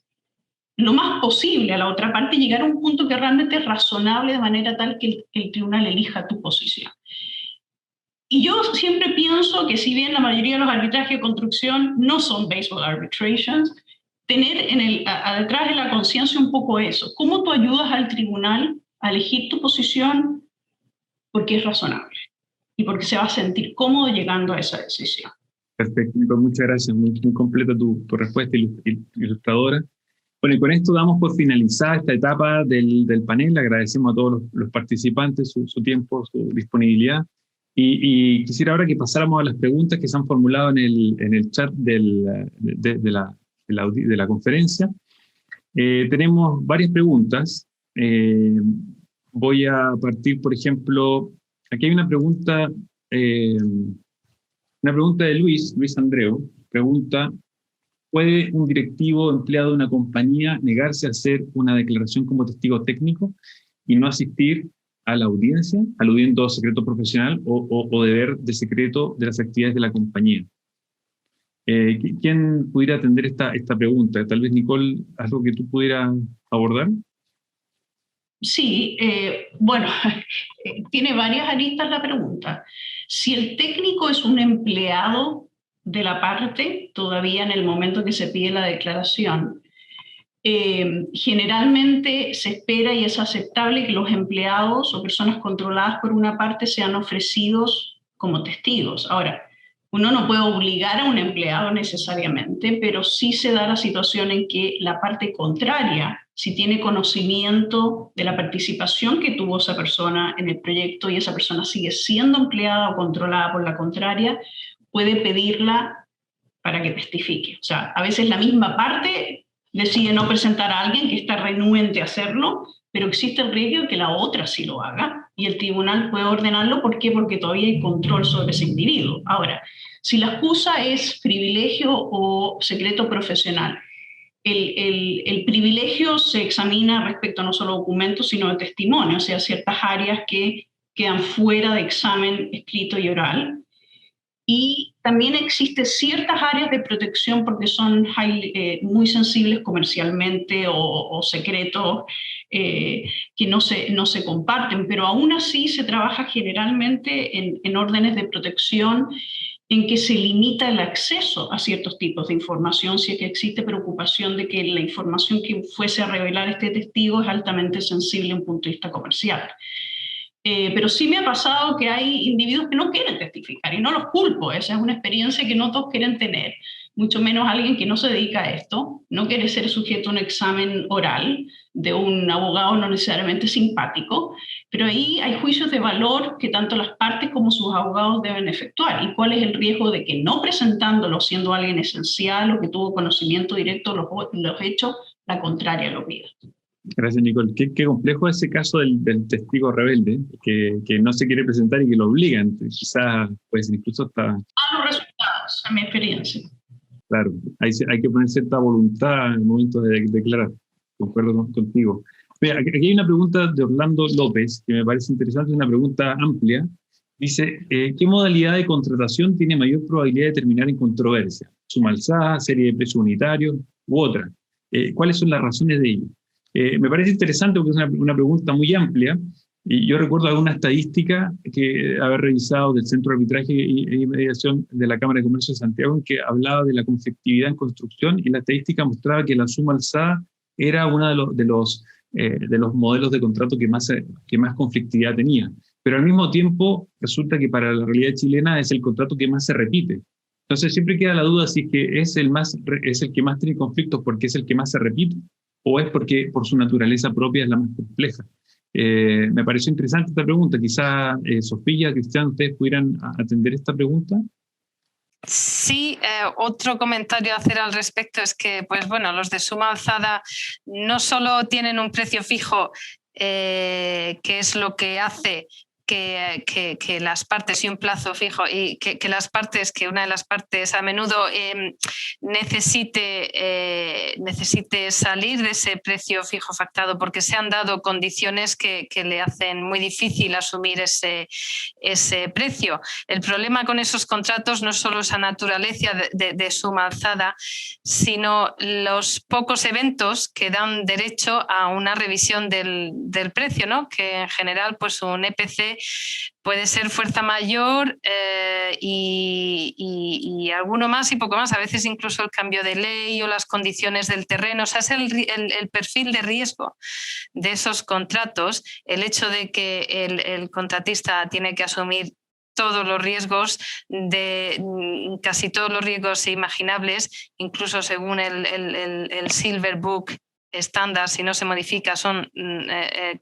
posible a la otra parte y llegar a un punto que realmente es razonable de manera tal que el tribunal elija tu posición. Y yo siempre pienso que si bien la mayoría de los arbitrajes de construcción no son baseball arbitrations, tener detrás de la conciencia un poco eso. ¿Cómo tú ayudas al tribunal a elegir tu posición? Porque es razonable y porque se va a sentir cómodo llegando a esa decisión.
Perfecto, Nicole, muchas gracias. Muy completa tu respuesta ilustradora. Bueno, y con esto damos por finalizada esta etapa del panel. Agradecemos a todos los participantes su tiempo, su disponibilidad. Y quisiera ahora que pasáramos a las preguntas que se han formulado en el chat de la conferencia. Tenemos varias preguntas. Voy a partir, por ejemplo, aquí hay una pregunta de Luis Andreu. Pregunta: ¿puede un directivo empleado de una compañía negarse a hacer una declaración como testigo técnico y no asistir a la audiencia, aludiendo a secreto profesional o deber de secreto de las actividades de la compañía? ¿Quién pudiera atender esta pregunta? Tal vez, Nicole, algo que tú pudieras abordar.
Sí, bueno, tiene varias aristas la pregunta. Si el técnico es un empleado de la parte, todavía en el momento que se pide la declaración, generalmente se espera y es aceptable que los empleados o personas controladas por una parte sean ofrecidos como testigos. Ahora, uno no puede obligar a un empleado necesariamente, pero sí se da la situación en que la parte contraria, si tiene conocimiento de la participación que tuvo esa persona en el proyecto y esa persona sigue siendo empleada o controlada por la contraria, puede pedirla para que testifique. O sea, a veces la misma parte decide no presentar a alguien que está renuente a hacerlo, pero existe el riesgo de que la otra sí lo haga y el tribunal puede ordenarlo. ¿Por qué? Porque todavía hay control sobre ese individuo. Ahora, si la excusa es privilegio o secreto profesional, el privilegio se examina respecto no solo a documentos, sino a testimonio, o sea, ciertas áreas que quedan fuera de examen escrito y oral. Y también existen ciertas áreas de protección porque son muy sensibles comercialmente o secretos que no se comparten, pero aún así se trabaja generalmente en órdenes de protección en que se limita el acceso a ciertos tipos de información si es que existe preocupación de que la información que fuese a revelar este testigo es altamente sensible desde un punto de vista comercial. Pero sí me ha pasado que hay individuos que no quieren testificar y no los culpo. Esa es una experiencia que no todos quieren tener, mucho menos alguien que no se dedica a esto, no quiere ser sujeto a un examen oral de un abogado no necesariamente simpático, pero ahí hay juicios de valor que tanto las partes como sus abogados deben efectuar. ¿Y cuál es el riesgo de que no presentándolo, siendo alguien esencial o que tuvo conocimiento directo de los hechos, la contraria lo pida?
Gracias, Nicole. Qué complejo ese caso del testigo rebelde, que no se quiere presentar y que lo obligan. Quizás, pues, incluso hasta...
Los resultados, a mi experiencia.
Claro, hay que poner cierta voluntad en el momento de declarar. Concuerdo contigo. Mira, aquí hay una pregunta de Orlando López, que me parece interesante, una pregunta amplia. Dice, ¿qué modalidad de contratación tiene mayor probabilidad de terminar en controversia? ¿Suma alzada, serie de precios unitarios u otra? ¿Cuáles son las razones de ello? Me parece interesante porque es una pregunta muy amplia, y yo recuerdo alguna estadística que haber revisado del Centro de Arbitraje y Mediación de la Cámara de Comercio de Santiago, en que hablaba de la conflictividad en construcción, y la estadística mostraba que la suma alzada era uno de los modelos de contrato que más conflictividad tenía. Pero al mismo tiempo resulta que para la realidad chilena es el contrato que más se repite. Entonces siempre queda la duda si es que es el que más tiene conflictos porque es el que más se repite, o es porque por su naturaleza propia es la más compleja. Me pareció interesante esta pregunta. Quizá Sofía, Cristian, ustedes pudieran atender esta pregunta.
Sí, otro comentario a hacer al respecto es que, pues bueno, los de suma alzada no solo tienen un precio fijo, que es lo que hace que las partes y un plazo fijo y que una de las partes a menudo necesite salir de ese precio fijo pactado porque se han dado condiciones que le hacen muy difícil asumir ese precio. El problema con esos contratos no es solo esa naturaleza de suma alzada, sino los pocos eventos que dan derecho a una revisión del precio, ¿no? Que en general pues un EPC puede ser fuerza mayor y alguno más y poco más, a veces incluso el cambio de ley o las condiciones del terreno. O sea, es el perfil de riesgo de esos contratos, el hecho de que el contratista tiene que asumir todos los riesgos, casi todos los riesgos imaginables, incluso según el Silver Book estándar, si no se modifica, son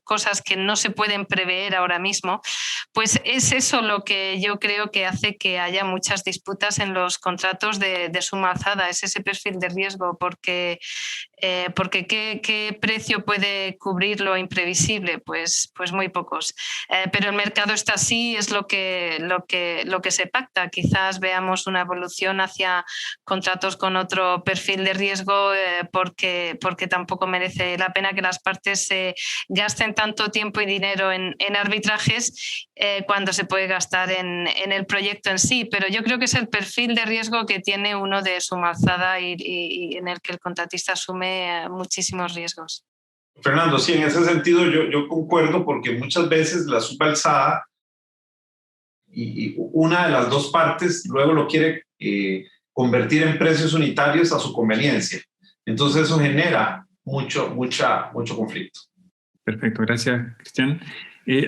cosas que no se pueden prever ahora mismo, pues es eso lo que yo creo que hace que haya muchas disputas en los contratos de suma alzada, es ese perfil de riesgo, porque ¿qué precio puede cubrir lo imprevisible? Pues muy pocos. Pero el mercado está así, es lo que se pacta. Quizás veamos una evolución hacia contratos con otro perfil de riesgo porque tampoco merece la pena que las partes se gasten tanto tiempo y dinero en arbitrajes cuando se puede gastar en el proyecto en sí. Pero yo creo que es el perfil de riesgo que tiene uno de suma alzada y en el que el contratista asume muchísimos riesgos.
Fernando, sí, en ese sentido yo concuerdo, porque muchas veces la suma alzada y una de las dos partes luego lo quiere convertir en precios unitarios a su conveniencia. Entonces eso genera mucho conflicto.
Perfecto, gracias, Cristian.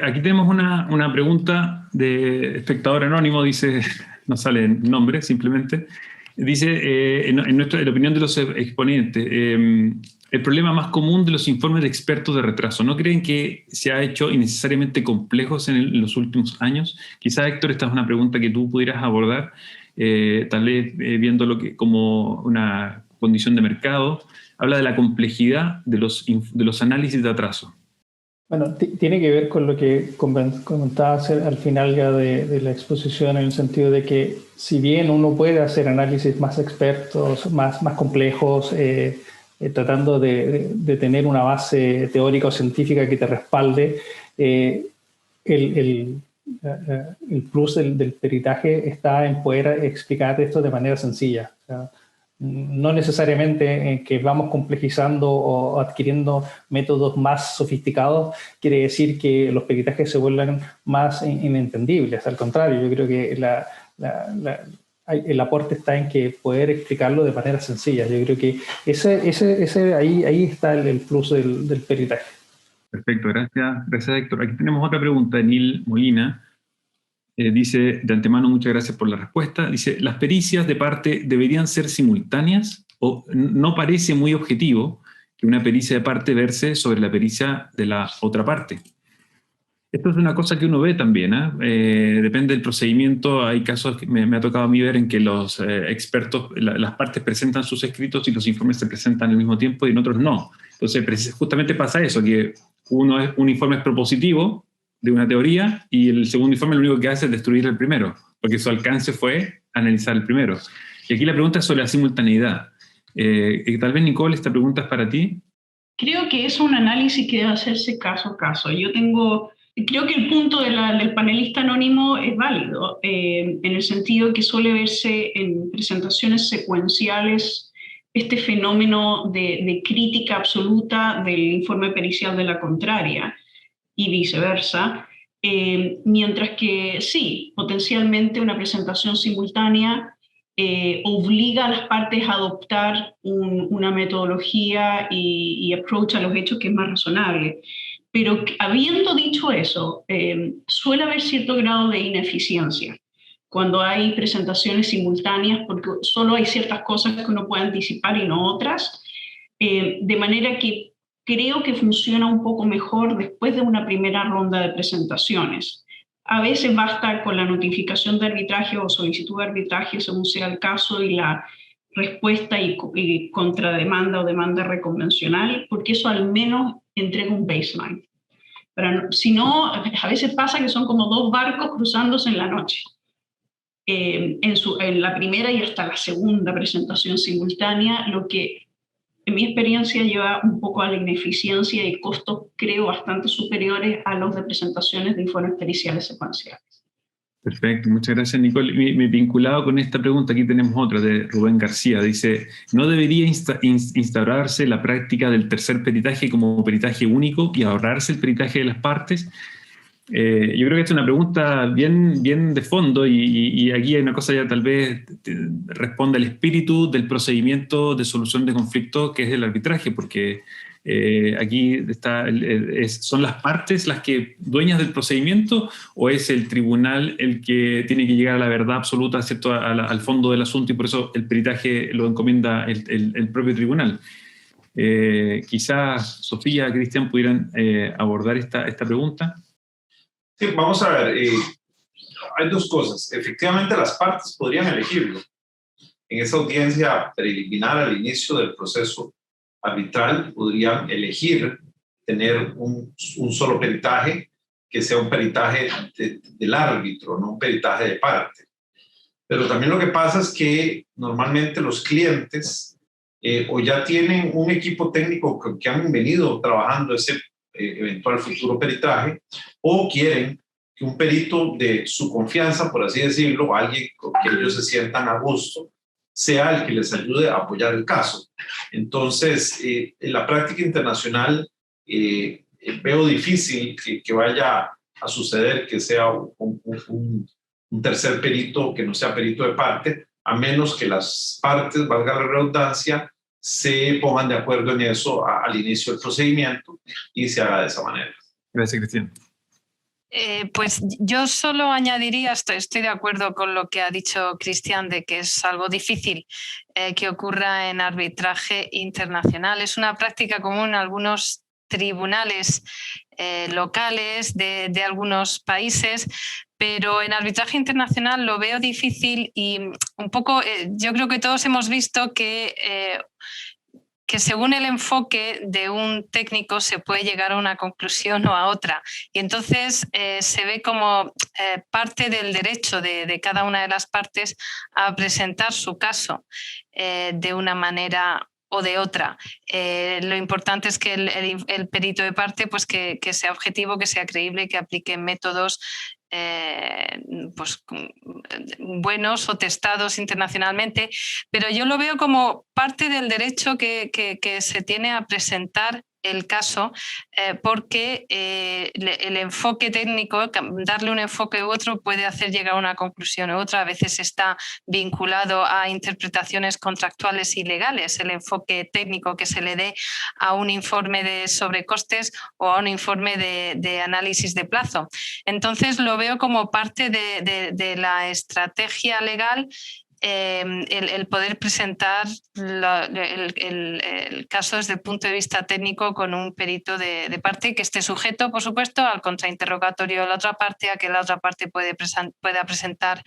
Aquí tenemos una pregunta de espectador anónimo, dice, no sale el nombre, simplemente. Dice, en la opinión de los exponentes, el problema más común de los informes de expertos de retraso, ¿no creen que se ha hecho innecesariamente complejos en los últimos años? Quizás, Héctor, esta es una pregunta que tú pudieras abordar, tal vez viéndolo como una condición de mercado. Habla de la complejidad de los análisis de atraso.
Bueno, tiene que ver con lo que comentabas al final ya de la exposición, en el sentido de que si bien uno puede hacer análisis más expertos, más complejos, tratando de tener una base teórica o científica que te respalde, el plus del peritaje está en poder explicar esto de manera sencilla. O sea, no necesariamente en que vamos complejizando o adquiriendo métodos más sofisticados quiere decir que los peritajes se vuelvan más inentendibles. Al contrario, yo creo que el aporte está en que poder explicarlo de manera sencilla. Yo creo que ahí está el plus del peritaje.
Perfecto, gracias Héctor. Aquí tenemos otra pregunta de Neil Molina. Dice, de antemano, muchas gracias por la respuesta. Dice, ¿las pericias de parte deberían ser simultáneas? ¿O no parece muy objetivo que una pericia de parte verse sobre la pericia de la otra parte? Esto es una cosa que uno ve también, depende del procedimiento. Hay casos que me ha tocado a mí ver en que los expertos, las partes presentan sus escritos y los informes se presentan al mismo tiempo y en otros no. Entonces, justamente pasa eso, que un informe es propositivo de una teoría y el segundo informe lo único que hace es destruir el primero, porque su alcance fue analizar el primero. Y aquí la pregunta es sobre la simultaneidad. Tal vez, Nicole, esta pregunta es para ti.
Creo que es un análisis que debe hacerse caso a caso. Creo que el punto del panelista anónimo es válido, en el sentido que suele verse en presentaciones secuenciales este fenómeno de crítica absoluta del informe pericial de la contraria y viceversa, mientras que sí, potencialmente una presentación simultánea obliga a las partes a adoptar una metodología y approach a los hechos que es más razonable. Pero habiendo dicho eso, suele haber cierto grado de ineficiencia cuando hay presentaciones simultáneas, porque solo hay ciertas cosas que uno puede anticipar y no otras, de manera que creo que funciona un poco mejor después de una primera ronda de presentaciones. A veces basta con la notificación de arbitraje o solicitud de arbitraje, según sea el caso, y la respuesta y contrademanda o demanda reconvencional, porque eso al menos entrega un baseline. Pero si no, a veces pasa que son como dos barcos cruzándose en la noche. En la primera y hasta la segunda presentación simultánea, lo que en mi experiencia lleva un poco a la ineficiencia y costos, creo, bastante superiores a los de presentaciones de informes periciales secuenciales.
Perfecto, muchas gracias, Nicole. Vinculado con esta pregunta, aquí tenemos otra de Rubén García. Dice, ¿no debería instaurarse la práctica del tercer peritaje como peritaje único y ahorrarse el peritaje de las partes? Yo creo que esta es una pregunta bien de fondo y aquí hay una cosa ya tal vez responde al espíritu del procedimiento de solución de conflictos que es el arbitraje, porque aquí ¿son las partes las que dueñas del procedimiento o es el tribunal el que tiene que llegar a la verdad absoluta, ¿cierto? Al fondo del asunto, y por eso el peritaje lo encomienda el propio tribunal? Quizás Sofía, Cristian pudieran abordar esta pregunta.
Sí, vamos a ver. Hay dos cosas. Efectivamente, las partes podrían elegirlo. En esa audiencia preliminar al inicio del proceso arbitral podrían elegir tener un solo peritaje que sea un peritaje del árbitro, no un peritaje de parte. Pero también lo que pasa es que normalmente los clientes o ya tienen un equipo técnico que han venido trabajando ese eventual futuro peritaje, o quieren que un perito de su confianza, por así decirlo, alguien con que ellos se sientan a gusto, sea el que les ayude a apoyar el caso. Entonces, en la práctica internacional veo difícil que vaya a suceder que sea un tercer perito que no sea perito de parte, a menos que las partes, valga la redundancia, se pongan de acuerdo en eso al inicio del procedimiento y se haga de esa manera.
Gracias, Cristian.
Pues yo solo añadiría, estoy de acuerdo con lo que ha dicho Cristian, de que es algo difícil que ocurra en arbitraje internacional. Es una práctica común en algunos tribunales locales de algunos países, pero en arbitraje internacional lo veo difícil y un poco, yo creo que todos hemos visto que según el enfoque de un técnico se puede llegar a una conclusión o a otra. Y entonces se ve como parte del derecho de cada una de las partes a presentar su caso de una manera o de otra. Lo importante es que el perito de parte pues que sea objetivo, que sea creíble, que aplique métodos pues, buenos o testados internacionalmente, pero yo lo veo como parte del derecho que se tiene a presentar el caso, porque el enfoque técnico, darle un enfoque u otro puede hacer llegar a una conclusión u otra. A veces está vinculado a interpretaciones contractuales y legales, el enfoque técnico que se le dé a un informe de sobrecostes o a un informe de análisis de plazo. Entonces lo veo como parte de la estrategia legal, el poder presentar el caso desde el punto de vista técnico con un perito de parte que esté sujeto, por supuesto, al contrainterrogatorio de la otra parte, a que la otra parte pueda presentar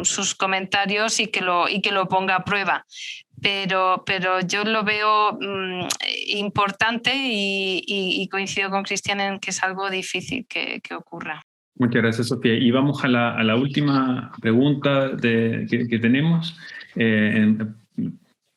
sus comentarios y que lo ponga a prueba. Pero yo lo veo importante y coincido con Cristian en que es algo difícil que ocurra.
Muchas gracias, Sofía. Y vamos a la última pregunta que tenemos,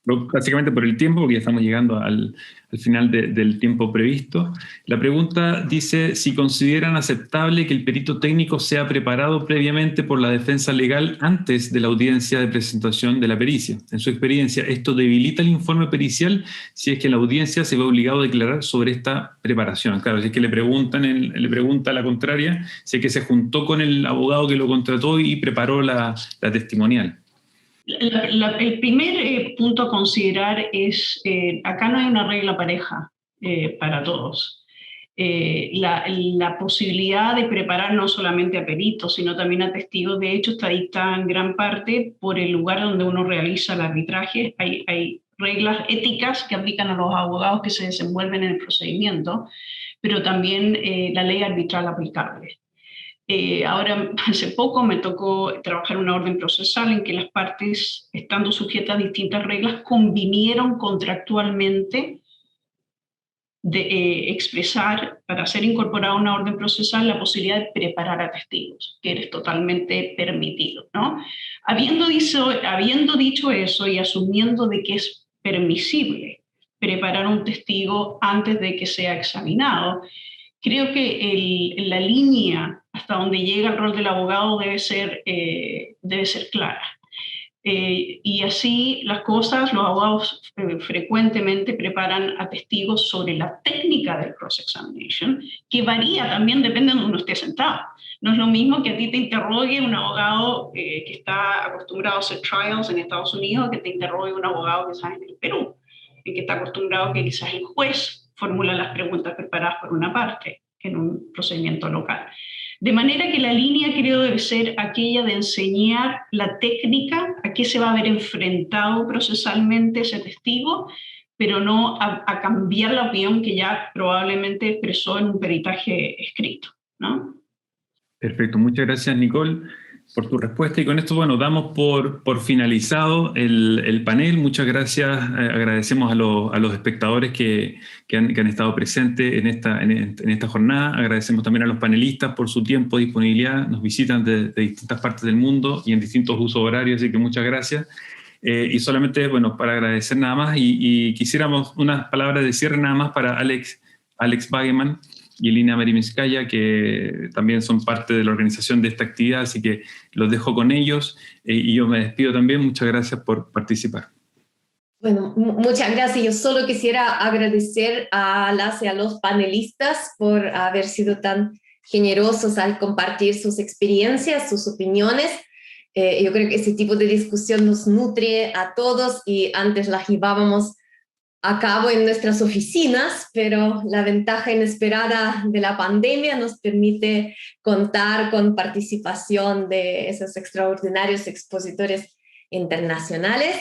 básicamente por el tiempo, porque ya estamos llegando al final del tiempo previsto. La pregunta dice si consideran aceptable que el perito técnico sea preparado previamente por la defensa legal antes de la audiencia de presentación de la pericia. En su experiencia, ¿esto debilita el informe pericial si es que la audiencia se ve obligado a declarar sobre esta preparación? Claro, si es que le pregunta a la contraria, si es que se juntó con el abogado que lo contrató y preparó la testimonial.
El primer punto a considerar es, acá no hay una regla pareja para todos. La posibilidad de preparar no solamente a peritos, sino también a testigos, de hecho, está dictada en gran parte por el lugar donde uno realiza el arbitraje. Hay reglas éticas que aplican a los abogados que se desenvuelven en el procedimiento, pero también la ley arbitral aplicable. Ahora, hace poco me tocó trabajar una orden procesal en que las partes, estando sujetas a distintas reglas, convinieron contractualmente de expresar, para ser incorporada a una orden procesal, la posibilidad de preparar a testigos, que es totalmente permitido, ¿no? Habiendo dicho eso y asumiendo de que es permisible preparar un testigo antes de que sea examinado, creo que la línea hasta donde llega el rol del abogado debe ser clara. Y así las cosas, los abogados frecuentemente preparan a testigos sobre la técnica del cross-examination, que varía también, depende de donde uno esté sentado. No es lo mismo que a ti te interrogue un abogado que está acostumbrado a hacer trials en Estados Unidos que te interrogue un abogado quizás en el Perú, en que está acostumbrado que quizás el juez formula las preguntas preparadas por una parte en un procedimiento local. De manera que la línea, creo, debe ser aquella de enseñar la técnica, a qué se va a ver enfrentado procesalmente ese testigo, pero no a cambiar la opinión que ya probablemente expresó en un peritaje escrito, ¿no?
Perfecto, muchas gracias, Nicole, por tu respuesta. Y con esto, bueno, damos por finalizado el panel. Muchas gracias. Agradecemos a los espectadores que han estado presentes en esta jornada. Agradecemos también a los panelistas por su tiempo y disponibilidad. Nos visitan de distintas partes del mundo y en distintos usos horarios, así que muchas gracias. Y solamente, bueno, para agradecer nada más y quisiéramos unas palabras de cierre nada más para Alex Bageman y Elina Mariminskaya, que también son parte de la organización de esta actividad, así que los dejo con ellos y yo me despido también. Muchas gracias por participar.
Bueno, muchas gracias. Yo solo quisiera agradecer a las y a los panelistas por haber sido tan generosos al compartir sus experiencias, sus opiniones. Yo creo que ese tipo de discusión nos nutre a todos y antes la llevábamos a cabo en nuestras oficinas, pero la ventaja inesperada de la pandemia nos permite contar con participación de esos extraordinarios expositores internacionales.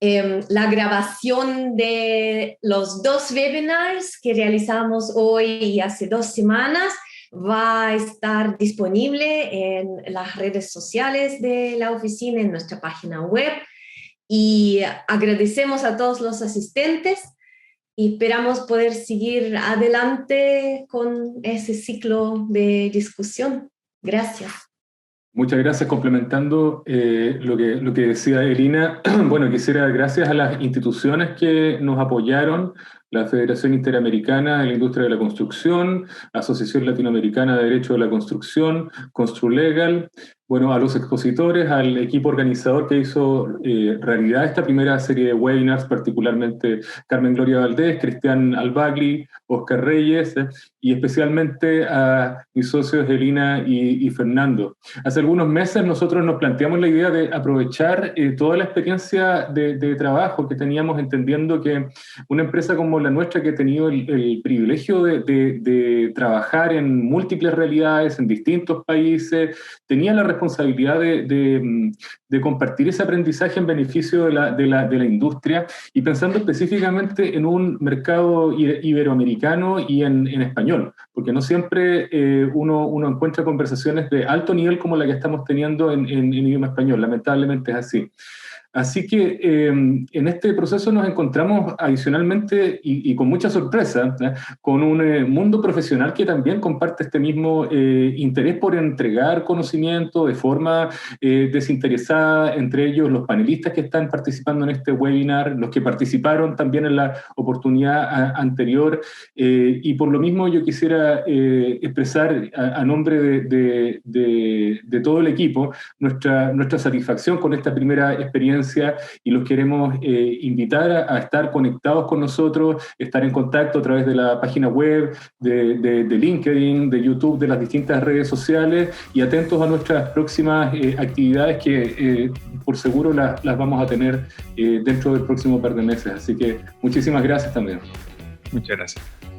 La grabación de los 2 webinars que realizamos hoy y hace 2 semanas va a estar disponible en las redes sociales de la oficina, en nuestra página web. Y agradecemos a todos los asistentes y esperamos poder seguir adelante con ese ciclo de discusión. Gracias.
Muchas gracias. Complementando lo que decía Elina, bueno, quisiera dar gracias a las instituciones que nos apoyaron, la Federación Interamericana de la Industria de la Construcción, Asociación Latinoamericana de Derecho de la Construcción, Construlegal, bueno, a los expositores, al equipo organizador que hizo realidad esta primera serie de webinars, particularmente Carmen Gloria Valdés, Cristian Albagli, Oscar Reyes, y especialmente a mis socios Elina y Fernando. Hace algunos meses nosotros nos planteamos la idea de aprovechar toda la experiencia de trabajo que teníamos, entendiendo que una empresa como la nuestra, que ha tenido el privilegio de trabajar en múltiples realidades, en distintos países, tenía la responsabilidad de compartir ese aprendizaje en beneficio de la industria, y pensando específicamente en un mercado iberoamericano y en español, porque no siempre uno encuentra conversaciones de alto nivel como la que estamos teniendo en idioma español. Lamentablemente es así. Así que en este proceso nos encontramos adicionalmente y con mucha sorpresa, con un mundo profesional que también comparte este mismo interés por entregar conocimiento de forma desinteresada, entre ellos los panelistas que están participando en este webinar, los que participaron también en la oportunidad anterior, y por lo mismo yo quisiera expresar a nombre de todo el equipo nuestra satisfacción con esta primera experiencia, y los queremos invitar a estar conectados con nosotros, estar en contacto a través de la página web, de LinkedIn, de YouTube, de las distintas redes sociales, y atentos a nuestras próximas actividades que por seguro las vamos a tener dentro del próximo par de meses. Así que muchísimas gracias también.
Muchas gracias.